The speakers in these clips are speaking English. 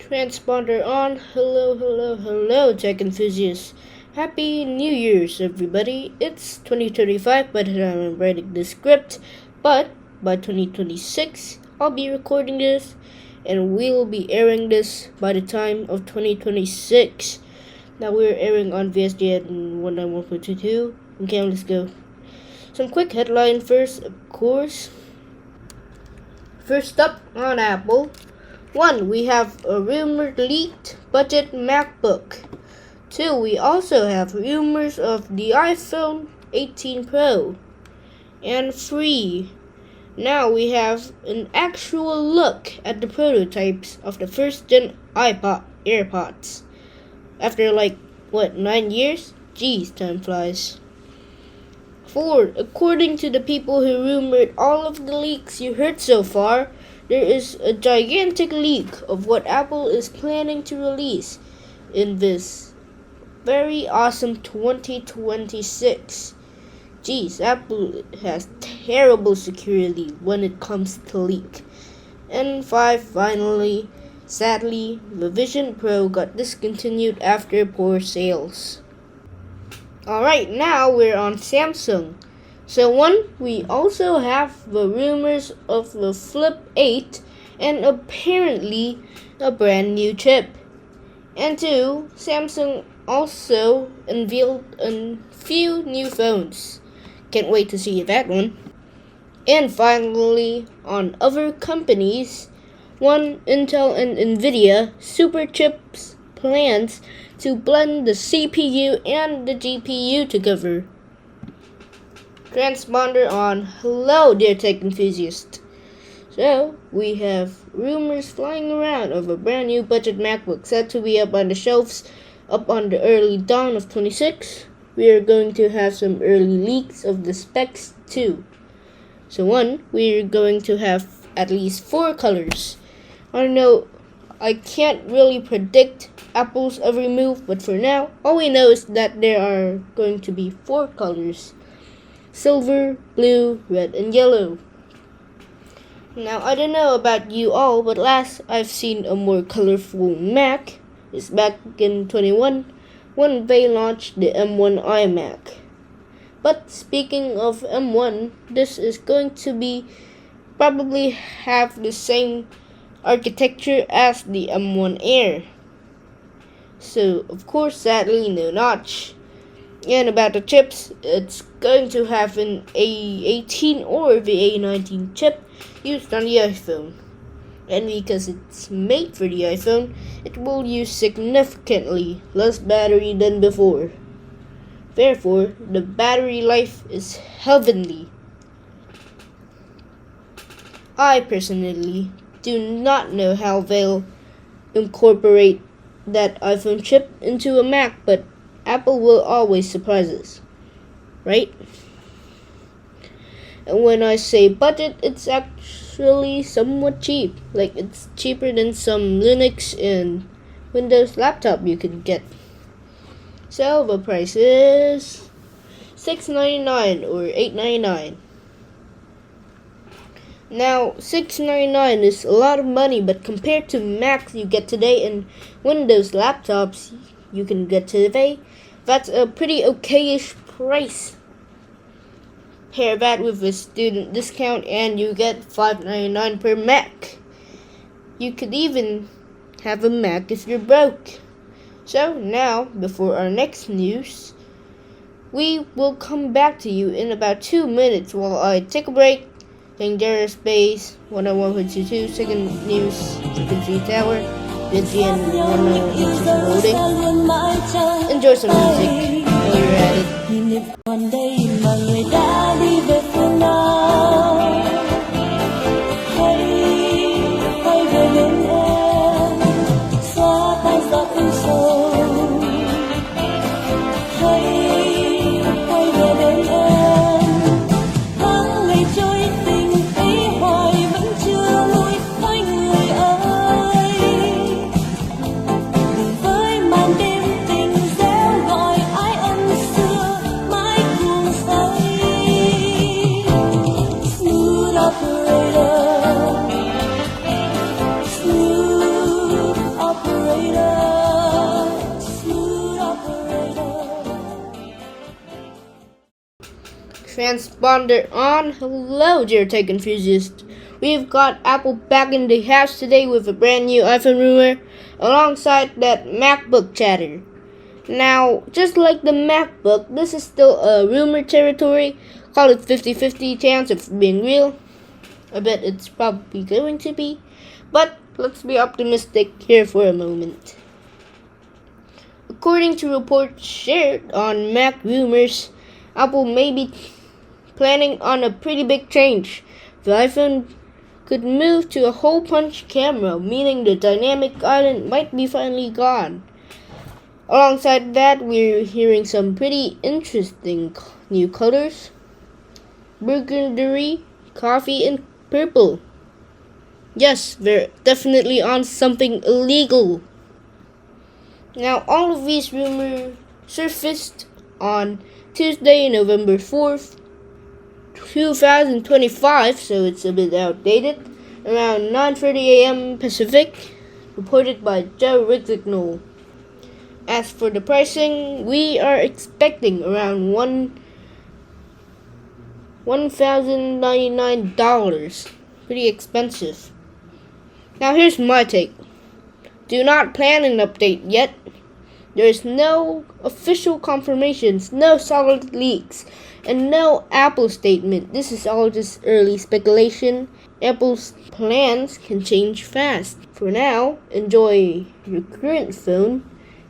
Transponder on. Hello, tech enthusiasts. Happy New Year's, everybody. It's 2035 by the time I'm writing this script, but by 2026, I'll be recording this, and we'll be airing this by the time of 2026. Now we're airing on VSD at 191.22. Okay, let's go. Some quick headline first, of course. First up on Apple. 1. We have a rumored leaked budget MacBook. 2. We also have rumors of the iPhone 18 Pro. And 3. Now we have an actual look at the prototypes of the first gen AirPods. After 9 years? Geez, time flies. 4. According to the people who rumored all of the leaks you heard so far, there is a gigantic leak of what Apple is planning to release in this very awesome 2026. Geez, Apple has terrible security when it comes to leak. And 5, finally, sadly, the Vision Pro got discontinued after poor sales. Alright, now we're on Samsung. So 1, we also have the rumors of the Flip 8 and apparently a brand new chip. And 2, Samsung also unveiled a few new phones. Can't wait to see that one. And finally, on other companies, 1, Intel and Nvidia Superchips plans to blend the CPU and the GPU together. Transponder on. Hello, dear tech enthusiast. So, we have rumors flying around of a brand new budget MacBook set to be up on the shelves up on the early dawn of 26. We are going to have some early leaks of the specs too. So 1, we're going to have at least 4 colors. I don't know, I can't really predict Apple's every move, but for now, all we know is that there are going to be 4 colors. Silver, blue, red, and yellow. Now, I don't know about you all, but last I've seen a more colorful Mac is back in 21 when they launched the M1 iMac. But speaking of M1, this is going to be probably have the same architecture as the M1 Air. So, of course, sadly, no notch. And about the chips, it's going to have an A18 or the A19 chip used on the iPhone. And because it's made for the iPhone, it will use significantly less battery than before. Therefore, the battery life is heavenly. I personally do not know how they'll incorporate that iPhone chip into a Mac, but Apple will always surprise us, right? And when I say budget, it's actually somewhat cheap. It's cheaper than some Linux and Windows laptop you could get. So the price is $699 or $899. Now, $699 is a lot of money, but compared to Macs you get today and Windows laptops you can get today, that's a pretty okayish price. Pair that with a student discount and you get $599 per Mac. You could even have a Mac if you're broke. So now, before our next news, we will come back to you in about 2 minutes while I take a break. Danger Space 101.22, second news, frequency tower, VGN 101.22 loading. Enjoy some music while you're at it. Tình réo gọi ai ân xưa mãi cuồng say. Transponder on. Hello, dear tech enthusiasts. We've got Apple back in the house today with a brand new iPhone rumor, alongside that MacBook chatter. Now, just like the MacBook, this is still a rumor territory. Call it 50-50 chance of being real. I bet it's probably going to be. But let's be optimistic here for a moment. According to reports shared on Mac Rumors, Apple may be planning on a pretty big change. The iPhone could move to a hole punch camera, meaning the dynamic island might be finally gone. Alongside that, we're hearing some pretty interesting new colors: burgundy, coffee, and purple. Yes, they're definitely on something illegal. Now, all of these rumors surfaced on Tuesday, November 4th, 2025, so it's a bit outdated, around 9:30 a.m. Pacific, reported by Jaotsnr. As for the pricing, we are expecting around $1,099. Pretty expensive. Now here's my take. Do not plan an update yet. There is no official confirmations, no solid leaks, and no Apple statement. This is all just early speculation. Apple's plans can change fast. For now, enjoy your current phone,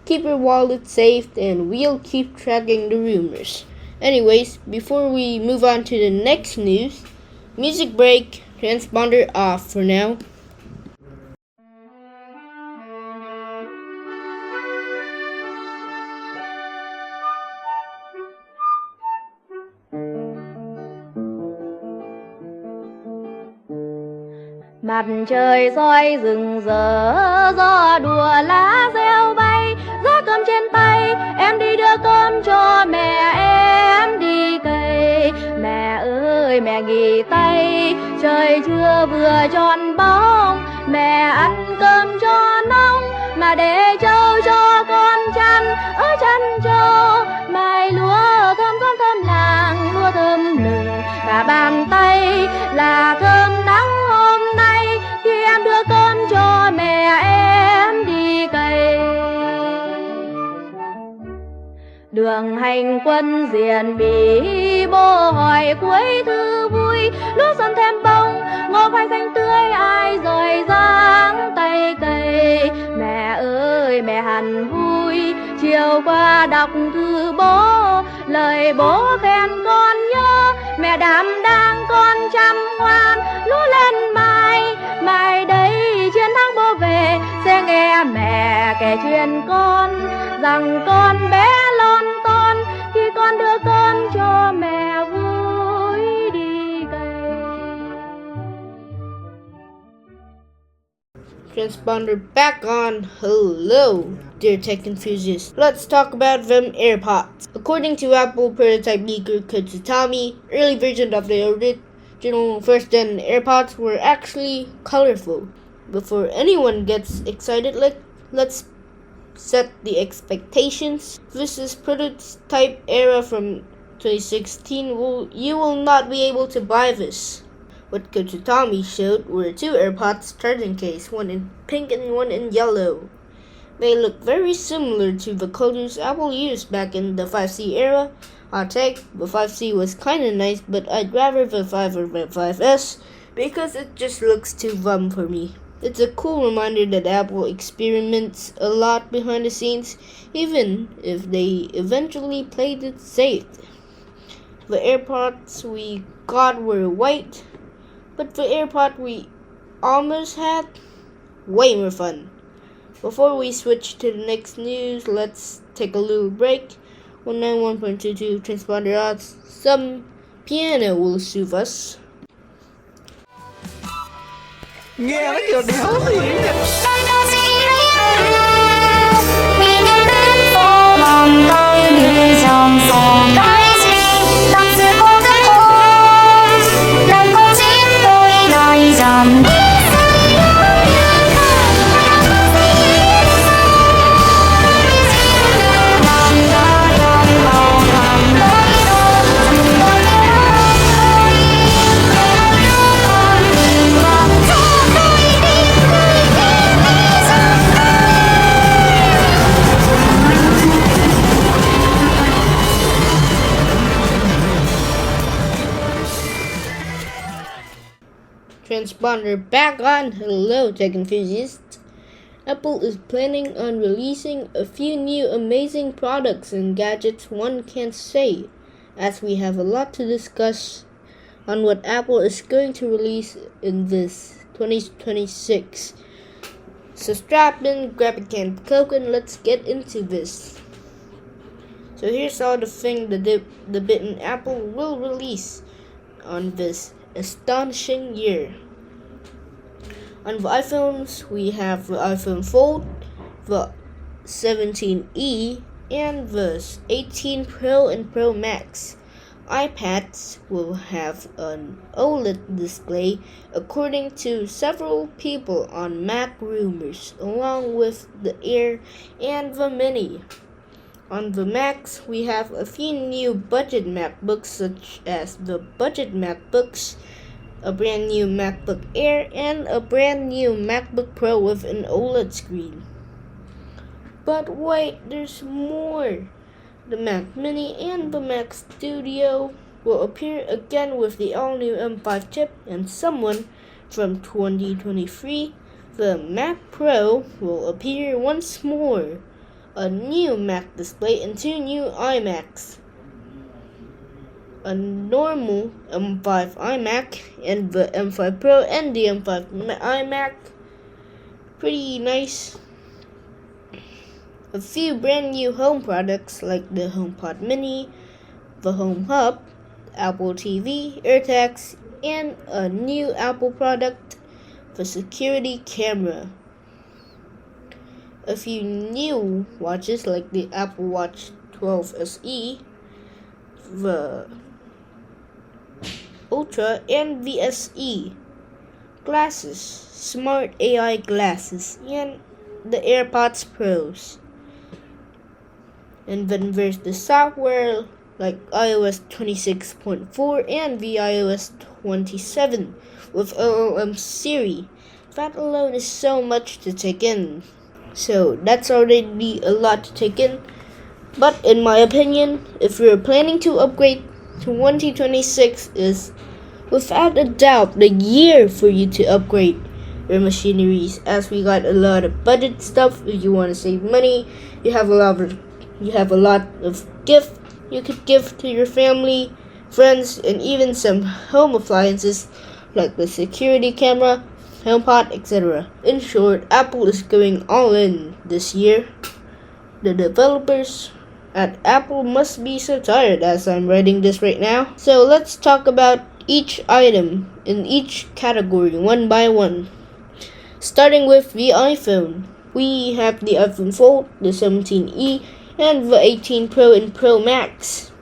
keep your wallet safe, and we'll keep tracking the rumors. Anyways, before we move on to the next news, music break, transponder off for now. Mặt trời soi rừng rỡ, gió đùa lá reo bay, gió cơm trên tay, em đi đưa cơm cho mẹ em đi cày. Mẹ ơi mẹ nghỉ tay, trời chưa vừa tròn bóng, mẹ ăn cơm cho nóng, mà để trâu cho con chăn ở chăn trâu. Mai lúa thơm thơm thơm làng, lúa thơm lừng cả bàn tay, là thơm nắng hôm nay khi em đưa cơm cho mẹ em đi cày. Đường hành quân diền bỉ, bố hỏi cuối thư vui, lúa xuân thêm bông, ngô khoai xanh tươi, ai rồi giang tay cày. Mẹ ơi mẹ hẳn vui, chiều qua đọc thư bố, lời bố khen con nhớ, mẹ đảm đang con chăm ngoan, lúa lên mai, mai đây chiến thắng bố về, sẽ nghe mẹ kể chuyện con, rằng con bé lon ton, khi con đưa cơm cho mẹ vui đi cày. Transponder back on. Hello, dear tech enthusiasts. Let's talk about them AirPods. According to Apple prototype leaker Jaotsnr, early versions of the original first-gen AirPods were actually colorful. Before anyone gets excited, let's set the expectations. This is prototype era from 2016. You will not be able to buy this. What Jaotsnr showed were two AirPods charging case, one in pink and one in yellow. They look very similar to the colors Apple used back in the 5C era. Hot take, the 5C was kinda nice, but I'd rather the 5 or the 5S because it just looks too bum for me. It's a cool reminder that Apple experiments a lot behind the scenes, even if they eventually played it safe. The AirPods we got were white, but the AirPod we almost had, way more fun. Before we switch to the next news, let's take a little break. 191.22 transponder odds. Some piano will soothe us. Nghe nó kiểu đéo gì ấy. Jaotsnr back on. Hello, tech enthusiasts. Apple is planning on releasing a few new amazing products and gadgets one can't say, as we have a lot to discuss on what Apple is going to release in this 2026. So strap in, grab a can of Coke, and let's get into this. So here's all the things the bitten Apple will release on this astonishing year. On the iPhones, we have the iPhone Fold, the 17E, and the 18 Pro and Pro Max. iPads will have an OLED display, according to several people on Mac Rumors, along with the Air and the Mini. On the Macs, we have a few new budget MacBooks, such as the budget MacBooks, a brand new MacBook Air, and a brand new MacBook Pro with an OLED screen. But wait, there's more! The Mac Mini and the Mac Studio will appear again with the all-new M5 chip, and someone from 2023, the Mac Pro will appear once more. A new Mac display and two new iMacs. A normal M5 iMac and the M5 Pro and the M5 iMac. Pretty nice. A few brand new home products like the HomePod Mini, the Home Hub, Apple TV, AirTags, and a new Apple product, the security camera. A few new watches like the Apple Watch 12 SE, the Ultra, and the SE. Glasses, smart AI glasses, and the AirPods Pros. And then there's the software like iOS 26.4 and the iOS 27 with LLM Siri. That alone is so much to take in. So that's already a lot to take in. But in my opinion, if you're planning to upgrade to 2026 is without a doubt the year for you to upgrade your machineries, as we got a lot of budget stuff. If you want to save money, you have a lot of gift you could give to your family, friends, and even some home appliances like the security camera, HomePod, etc. In short, Apple is going all in this year. The developers at Apple must be so tired as I'm writing this right now. So let's talk about each item in each category one by one. Starting with the iPhone, we have the iPhone Fold, the 17E, and the 18 Pro and Pro Max.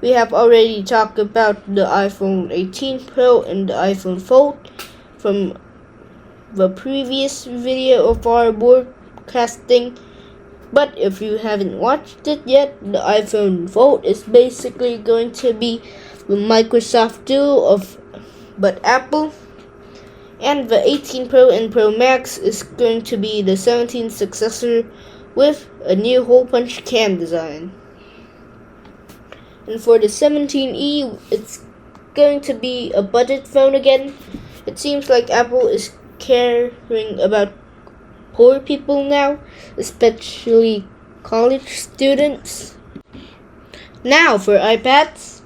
We have already talked about the iPhone 18 Pro and the iPhone Fold from the previous video of our broadcasting. But if you haven't watched it yet, the iPhone Fold is basically going to be the Microsoft Duo but Apple. And the 18 Pro and Pro Max is going to be the 17 successor with a new hole punch cam design. And for the 17E, it's going to be a budget phone again. It seems like Apple is caring about poor people now, especially college students. Now for iPads,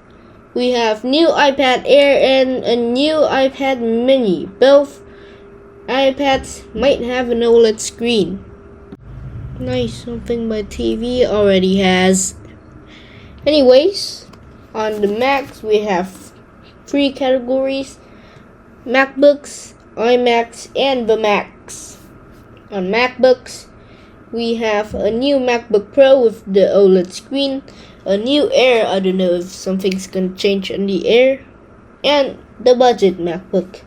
we have new iPad Air and a new iPad Mini. Both iPads might have an OLED screen. Nice, something my TV already has. Anyways, on the Macs we have three categories: MacBooks, iMacs, and the Macs. On MacBooks, we have a new MacBook Pro with the OLED screen, a new Air, I don't know if something's gonna change on the Air, and the budget MacBook.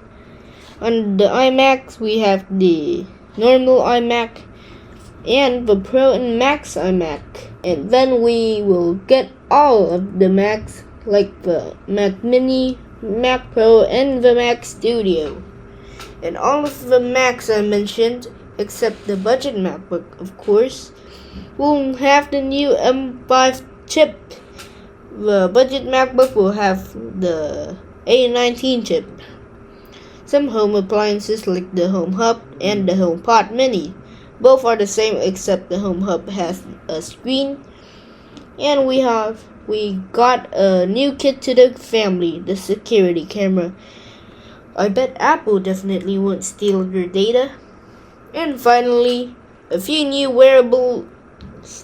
On the iMacs, we have the normal iMac and the Pro and Max iMac. And then we will get all of the Macs like the Mac Mini, Mac Pro, and the Mac Studio. And all of the Macs I mentioned, except the budget MacBook, of course, will have the new M5 chip. The budget MacBook will have the A19 chip. some home appliances like the Home Hub and the HomePod Mini. Both are the same except the Home Hub has a screen. And we got a new kit to the family, the security camera. I bet Apple definitely won't steal your data. And finally, a few new wearables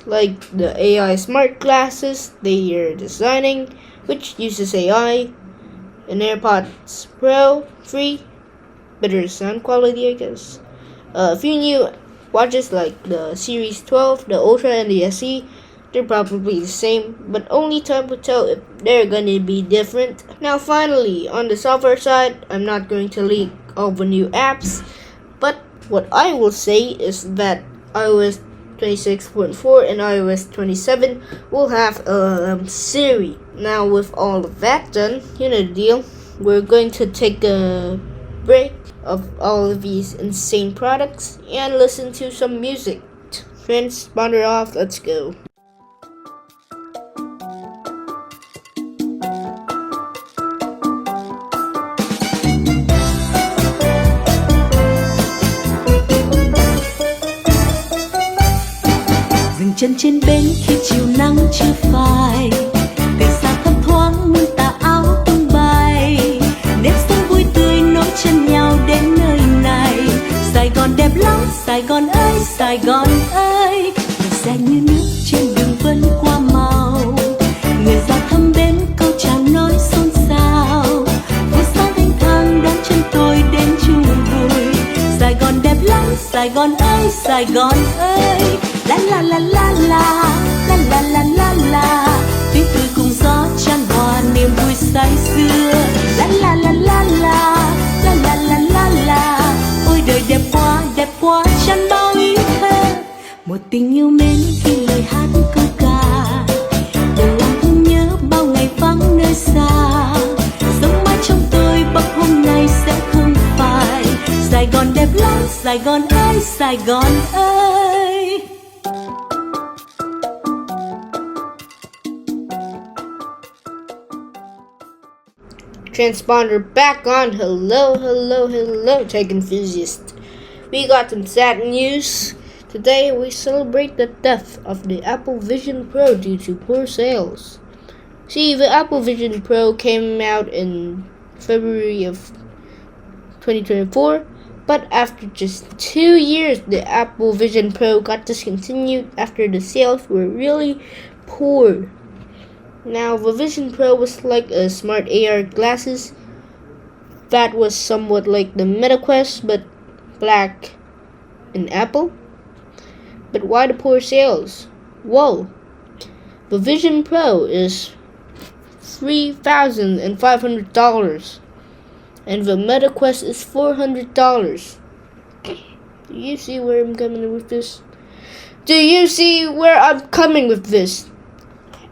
like the AI smart glasses they are designing, which uses AI, an AirPods Pro free, better sound quality I guess. A few new watches like the Series 12, the Ultra, and the SE. They're probably the same, but only time will tell if they're gonna be different. Now finally, on the software side, I'm not going to leak all the new apps, but what I will say is that iOS 26.4 and iOS 27 will have Siri. Now with all of that done, you know the deal, we're going to take a break of all of these insane products and listen to some music. Transponder off, let's go. Dừng chân trên bến khi chiều nắng chưa phai, từ xa thấp thoáng muôn tà áo tung bay, nếp sống vui tươi nối chân nhau đến nơi này. Sài Gòn đẹp lắm, Sài Gòn ơi, Sài Gòn ơi. Người xe như nước trên đường vẫn qua màu, người già thăm bến câu chào nói xôn xao. Phố xá thanh thang đón chân tôi đến chung vui. Sài Gòn đẹp lắm, Sài Gòn ơi, Sài Gòn ơi. La la la la la, la la la la la. Tiếng cười cùng gió chan hòa niềm vui say sưa. La la la la la, la la la la la. Ôi đời đẹp quá chan bao ý thơ. Một tình yêu mến khi lời hát câu ca, để lòng thương nhớ bao ngày vắng nơi xa. Sống mãi trong tôi bắc hôm nay sẽ không phai. Sài Gòn đẹp lắm, Sài Gòn ơi, Sài Gòn ơi. Transponder back on. Hello, tech enthusiast. We got some sad news. Today we celebrate the death of the Apple Vision Pro due to poor sales. See, the Apple Vision Pro came out in February of 2024, but after just 2 years, the Apple Vision Pro got discontinued after the sales were really poor. Now, the Vision Pro was like a smart AR glasses that was somewhat like the MetaQuest, but black and Apple. But why the poor sales? Well, the Vision Pro is $3,500, and the MetaQuest is $400. Do you see where I'm coming with this? Do you see where I'm coming with this?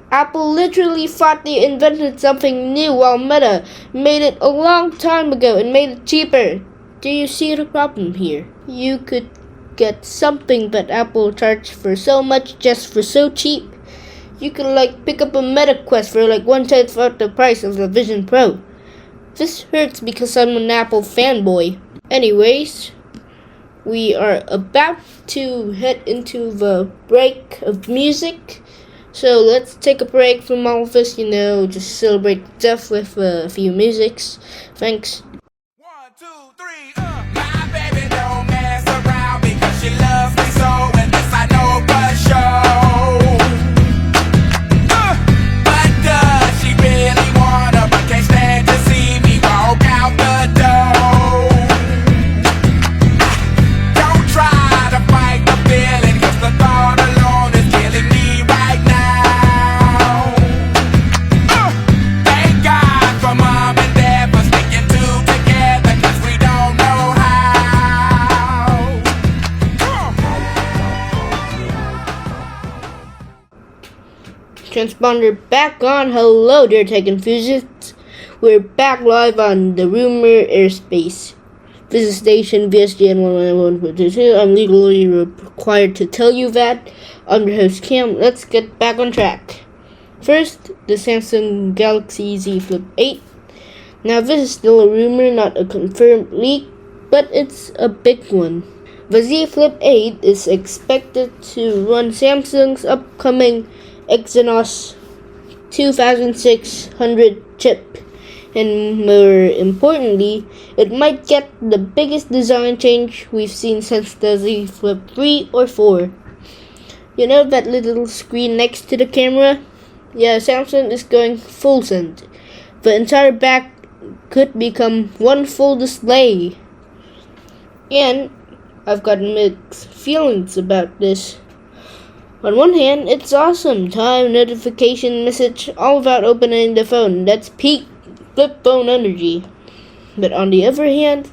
Apple literally thought they invented something new while Meta made it a long time ago and made it cheaper. Do you see the problem here? You could get something that Apple charged for so much just for so cheap. You could pick up a MetaQuest for 1/10 of the price of the Vision Pro. This hurts because I'm an Apple fanboy. Anyways, we are about to head into the break of music. So let's take a break from all of this, just celebrate death with a few musics. Thanks. 1, 2, 3, My baby don't mess around because she loves me so, and this I know for sure. But does she really wanna, but can't stand to see me walk out the door? Don't try to fight the feeling, 'cause the thought alone is killing me right now. Thank God for mom and dad for sticking together, 'cause we don't know how. Transponder back on. Hello, dear tech enthusiasts. We're back live on the Rumor Airspace. This is station VSGN 191.22. I'm legally required to tell you that. I'm your host Cam. Let's get back on track. First, the Samsung Galaxy Z Flip 8. Now this is still a rumor, not a confirmed leak, but it's a big one. The Z Flip 8 is expected to run Samsung's upcoming Exynos 2600 chip, and more importantly, it might get the biggest design change we've seen since the Z Flip 3 or 4. You know that little screen next to the camera? Yeah, Samsung is going full send. The entire back could become one full display. And I've got mixed feelings about this. On one hand, it's awesome. Time, notification, message, all about opening the phone. That's peak flip phone energy. But on the other hand,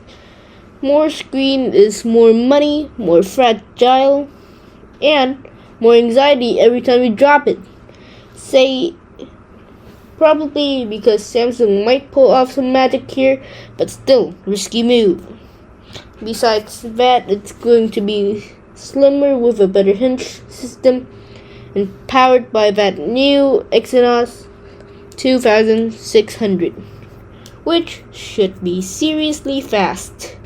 more screen is more money, more fragile, and more anxiety every time you drop it. Say, probably because Samsung might pull off some magic here, but still, risky move. Besides that, it's going to be slimmer with a better hinge system and powered by that new Exynos 2600, which should be seriously fast.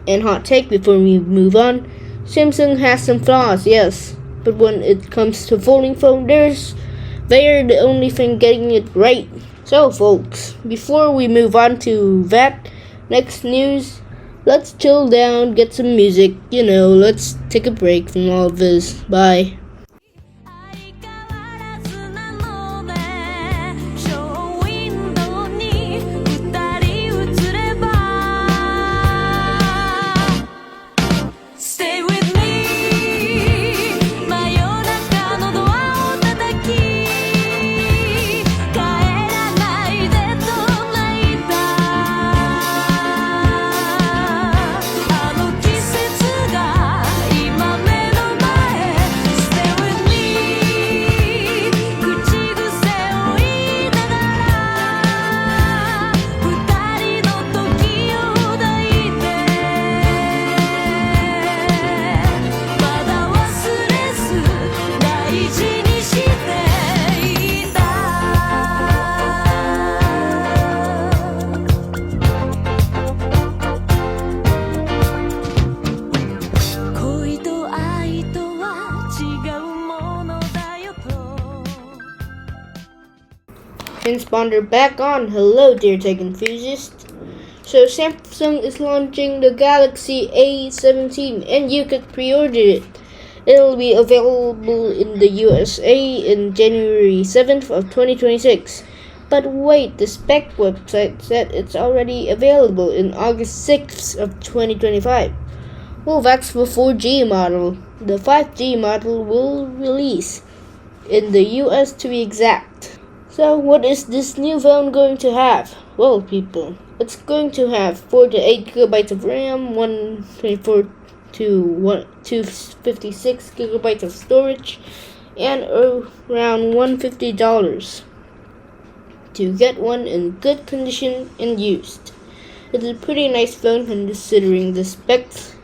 And hot take before we move on, Samsung has some flaws, yes, but when it comes to folding phone, they're the only thing getting it right. So folks, before we move on to that next news, let's chill down, get some music, let's take a break from all of this. Bye. 相変わらずなのでショーウィンドウに二人映れば Stay with me 真夜中のドアを叩き帰らないでと泣いたあの季節が今目の前 Stay with me 口癖を言いながら二人の時を抱いてまだ忘れず大事にしていた恋と愛とは違うものだよと Transponder back on. Hello, dear tech enthusiast. So Samsung is launching the Galaxy A17 and you could pre-order it. It'll be available in the USA in January 7th of 2026. But wait, the spec website said it's already available in August 6th of 2025. Well, that's the 4G model. The 5G model will release in the US to be exact. So what is this new phone going to have? Well, people, it's going to have 4 to 8 gigabytes of RAM, 124 to 256 gigabytes of storage, and around $150 to get one in good condition and used. It's a pretty nice phone considering the specs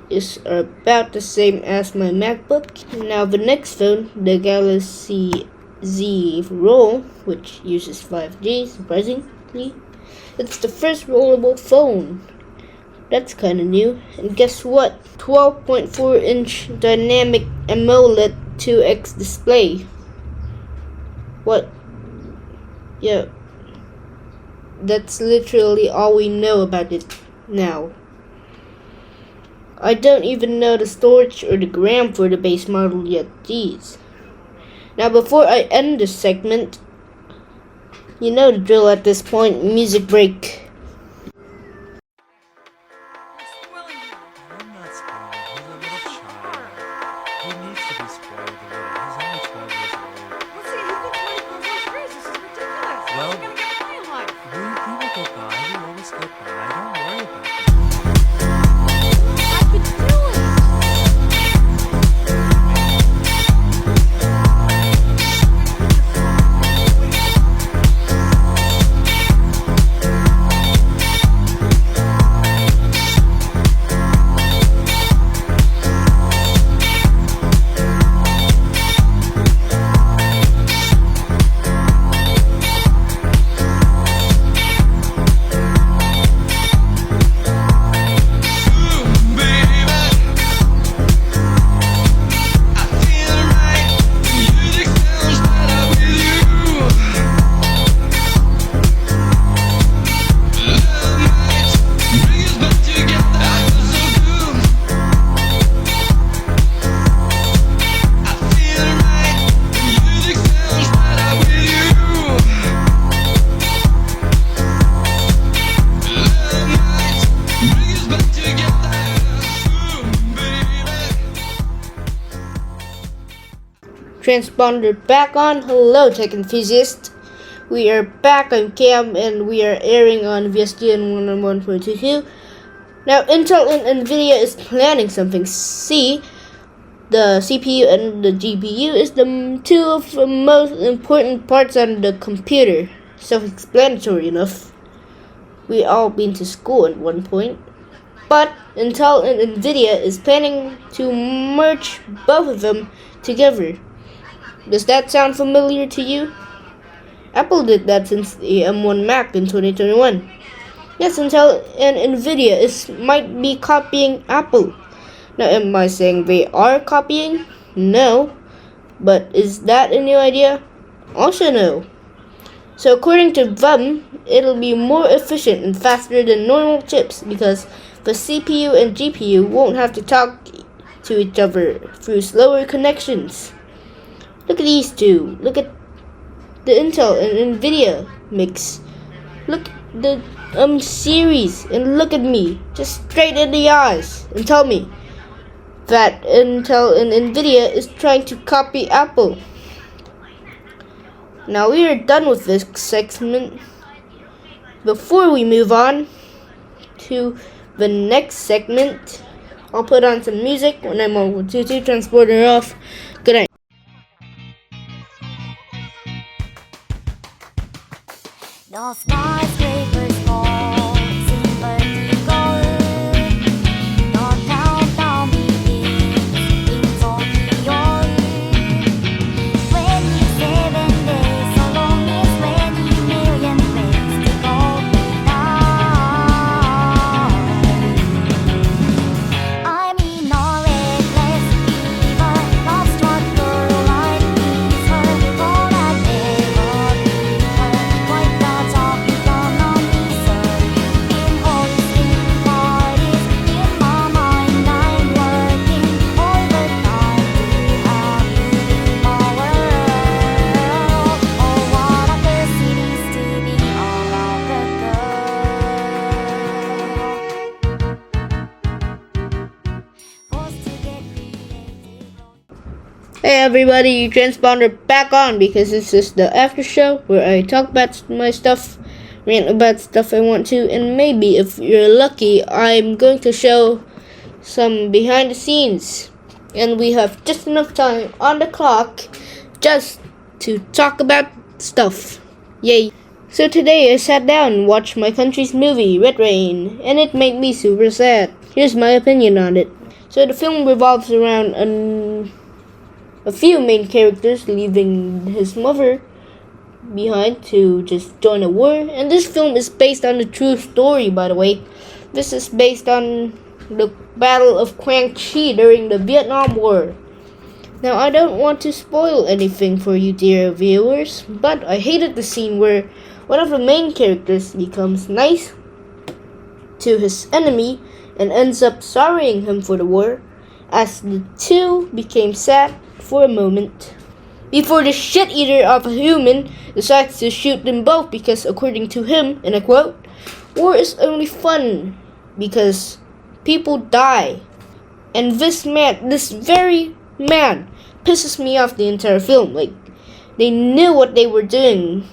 is about the same as my MacBook. Now the next phone, the Galaxy Z Roll, which uses 5G, surprisingly. It's the first rollable phone. That's kinda new. And guess what? 12.4-inch dynamic AMOLED 2X display. What? Yeah. That's literally all we know about it now. I don't even know the storage or the RAM for the base model yet. Jeez. Now before I end this segment, you know the drill at this point, music break. I'm not spoiled. He's a little child. He needs to be spoiled a little. He's only 12 years old. Let's see, you put 20 pounds on his raise. This is ridiculous. Well, How's he gonna get by in life? We will get by. We always get by. Don't worry about it. I could do it. transponder back on. Hello, tech enthusiast. We are back on cam and we are airing on VSGN 111.22. Now, Intel and NVIDIA is planning something. See, the CPU and the GPU is the two of the most important parts on the computer. Self-explanatory enough. We all been to school at one point. But Intel and NVIDIA is planning to merge both of them together. Does that sound familiar to you? Apple did that since the M1 Mac in 2021. Yes, Intel and NVIDIA might be copying Apple. Now, am I saying they are copying? No. But is that a new idea? Also no. So according to them, it'll be more efficient and faster than normal chips because the CPU and GPU won't have to talk to each other through slower connections. Look at these two. Look at the Intel and NVIDIA mix. Look at the series and look at me, just straight in the eyes, and tell me that Intel and NVIDIA is trying to copy Apple. Now we are done with this segment. Before we move on to the next segment, I'll put on some music when I'm on 22 transporter off. Good night. The skyscrapers fall, seem vertical. The countdown begins in Tokyo. 27 days, so long as 20 million ways to go now. I'm in a reckless fever, lost what girl I please her, all that ever be her, like the talking from a miser. In hosting parties, in my mind I'm working overtime to have you in my world. Oh, what a curse it is to be around the girl. Forced to get creative. Hey everybody, transponder back on because this is the after show where I talk about my stuff, rant about stuff I want to, and maybe if you're lucky, I'm going to show some behind the scenes. And we have just enough time on the clock just to talk about stuff. Yay. So today I sat down and watched my country's movie, Red Rain, and it made me super sad. Here's my opinion on it. So the film revolves around a few main characters leaving his mother behind to just join a war, and this film is based on a true story, by the way. This is based on the Battle of Quang Tri during the Vietnam War. Now, I don't want to spoil anything for you dear viewers, but I hated the scene where one of the main characters becomes nice to his enemy and ends up sorrying him for the war, as the two became sad for a moment before the shit-eater of a human decides to shoot them both because, according to him, and I quote, war is only fun because people die. And this very man pisses me off the entire film. Like, they knew what they were doing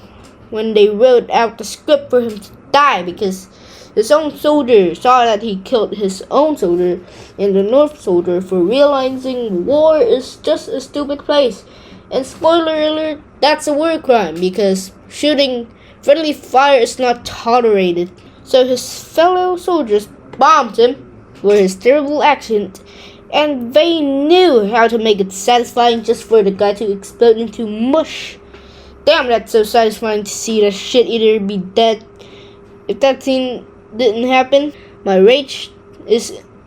when they wrote out the script for him to die because his own soldier saw that he killed his own soldier and the North soldier for realizing war is just a stupid place. And spoiler alert, that's a war crime because shooting friendly fire is not tolerated. So his fellow soldiers bombed him for his terrible accent, and they knew how to make it satisfying just for the guy to explode into mush. Damn, that's so satisfying to see the shit eater be dead. If that scene didn't happen, my rage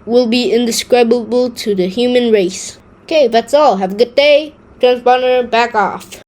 will be indescribable to the human race. Okay, that's all. Have a good day. Transponder back off.